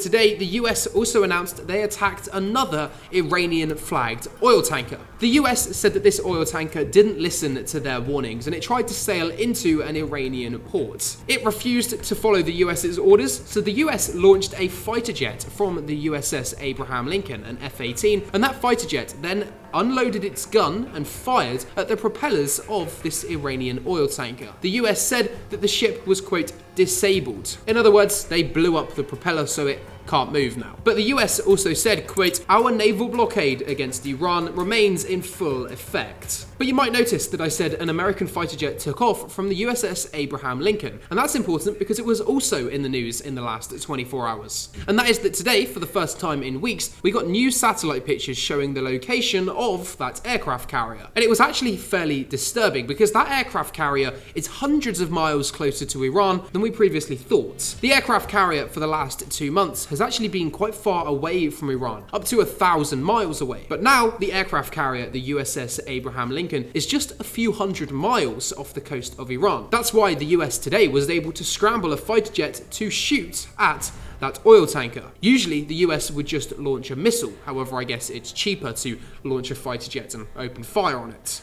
today, the US also announced they attacked another Iranian-flagged oil tanker. The US said that this oil tanker didn't listen to their warnings and it tried to sail into an Iranian port. It refused to follow the US's orders, so the US launched a fighter jet from the USS Abraham Lincoln, an F-18, and that fighter jet then unloaded its gun and fired at the propellers of this Iranian oil tanker. The US said that the ship was, quote, disabled. In other words, they blew up the propeller so it can't move now. But the US also said, quote, our naval blockade against Iran remains in full effect. But you might notice that I said an American fighter jet took off from the USS Abraham Lincoln, and that's important because it was also in the news in the last 24 hours. And that is that today, for the first time in weeks, we got new satellite pictures showing the location of that aircraft carrier. And it was actually fairly disturbing because that aircraft carrier is hundreds of miles closer to Iran than we previously thought. The aircraft carrier for the last 2 months has actually been quite far away from Iran, up to 1,000 miles away. But now the aircraft carrier, the USS Abraham Lincoln, is just a few hundred miles off the coast of Iran. That's why the US today was able to scramble a fighter jet to shoot at that oil tanker. Usually the US would just launch a missile, however I guess it's cheaper to launch a fighter jet and open fire on it.